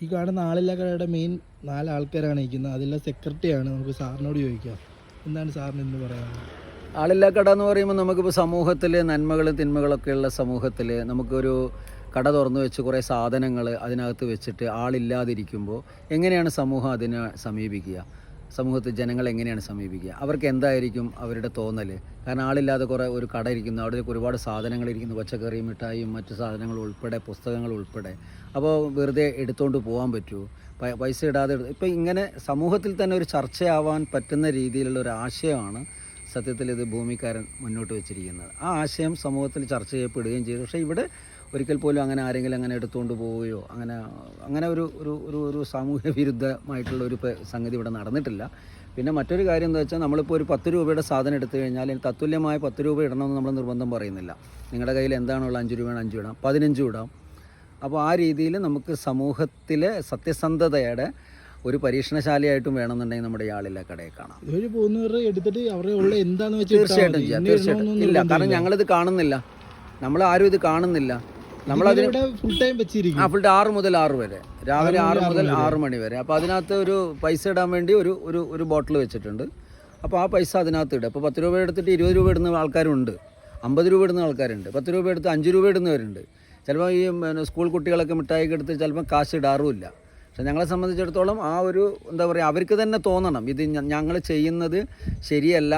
ഈ കാണുന്ന ആളില്ലാ കടയുടെ മെയിൻ 4 ആൾക്കാരാണ് ഇരിക്കുന്നത്. അതിലെ സെക്രട്ടറിയാണ്. നമുക്ക് സാറിനോട് ചോദിക്കാം, എന്താണ് സാറിന് ഇന്ന് പറയാനുള്ളത്? ആളില്ലാ കട എന്ന് പറയുമ്പോൾ നമുക്കിപ്പോൾ സമൂഹത്തിൽ നന്മകളും തിന്മകളൊക്കെയുള്ള സമൂഹത്തിൽ നമുക്കൊരു കട തുറന്നു വെച്ച് കുറേ സാധനങ്ങൾ അതിനകത്ത് വെച്ചിട്ട് ആളില്ലാതിരിക്കുമ്പോൾ എങ്ങനെയാണ് സമൂഹം അതിനെ സമീപിക്കുക? സമൂഹത്തിൽ ജനങ്ങൾ എങ്ങനെയാണ് സമീപിക്കുക? അവർക്ക് എന്തായിരിക്കും അവരുടെ തോന്നൽ? കാരണം ആളില്ലാതെ കുറേ ഒരു കട ഇരിക്കുന്നു, അവിടെ ഒരുപാട് സാധനങ്ങൾ ഇരിക്കുന്നു, പച്ചക്കറി, മിഠായിയും മറ്റു സാധനങ്ങൾ ഉൾപ്പെടെ, പുസ്തകങ്ങൾ ഉൾപ്പെടെ. അപ്പോൾ വെറുതെ എടുത്തുകൊണ്ട് പോകാൻ പറ്റുമോ? പൈസ ഇടാതെ ഇപ്പോൾ ഇങ്ങനെ സമൂഹത്തിൽ തന്നെ ഒരു ചർച്ചയാവാൻ പറ്റുന്ന രീതിയിലുള്ള ഒരു ആശയമാണ് സത്യത്തിൽ ഇത് ഭൂമിക്കാരൻ മുന്നോട്ട് വെച്ചിരിക്കുന്നത്. ആ ആശയം സമൂഹത്തിൽ ചർച്ച ചെയ്യപ്പെടുകയും ചെയ്തു. പക്ഷേ ഇവിടെ ഒരിക്കൽ പോലും അങ്ങനെ ആരെങ്കിലും അങ്ങനെ എടുത്തുകൊണ്ട് പോവുകയോ അങ്ങനെ ഒരു ഒരു ഒരു ഒരു സാമൂഹ്യ വിരുദ്ധമായിട്ടുള്ള ഒരു സംഗതി ഇവിടെ നടന്നിട്ടില്ല. പിന്നെ മറ്റൊരു കാര്യം എന്താ വെച്ചാൽ, നമ്മളിപ്പോൾ ഒരു 10 രൂപയുടെ സാധനം എടുത്തു കഴിഞ്ഞാൽ തത്തുല്യമായ 10 രൂപ ഇടണമെന്ന് നമ്മൾ നിർബന്ധം പറയുന്നില്ല. നിങ്ങളുടെ കയ്യിൽ എന്താണുള്ള 5 രൂപയാണ് 5 ഇടാം, 15 ഇടാം. അപ്പോൾ ആ രീതിയിൽ നമുക്ക് സമൂഹത്തിലെ സത്യസന്ധതയുടെ ഒരു പരീക്ഷണശാലയായിട്ടും വേണമെന്നുണ്ടെങ്കിൽ നമ്മുടെ ഈ ആളില്ലാ കടയെ കാണാം. തീർച്ചയായിട്ടും ഇല്ല, കാരണം ഞങ്ങളിത് കാണുന്നില്ല, നമ്മളാരും ഇത് കാണുന്നില്ല. നമ്മളതിന് ഫുൾ ടൈം 6 മുതൽ 6 വരെ, രാവിലെ 6 മുതൽ 6 മണി വരെ. അപ്പോൾ അതിനകത്ത് ഒരു പൈസ ഇടാൻ വേണ്ടി ഒരു ബോട്ടിൽ വെച്ചിട്ടുണ്ട്. അപ്പോൾ ആ പൈസ അതിനകത്ത് ഇടുക. അപ്പോൾ 10 രൂപ എടുത്തിട്ട് 20 രൂപ ഇടുന്ന ആൾക്കാരുണ്ട്, 50 രൂപ ഇടുന്ന ആൾക്കാരുണ്ട്, 10 രൂപ എടുത്ത് 5 രൂപ ഇടുന്നവരുണ്ട്. ചിലപ്പോൾ ഈ സ്കൂൾ കുട്ടികളൊക്കെ മിഠായിക്ക് എടുത്ത് ചിലപ്പോൾ കാശ് ഇടാറുമില്ല. പക്ഷെ ഞങ്ങളെ സംബന്ധിച്ചിടത്തോളം ആ ഒരു എന്താ പറയുക, അവർക്ക് തന്നെ തോന്നണം ഇത് ഞങ്ങൾ ചെയ്യുന്നത് ശരിയല്ല.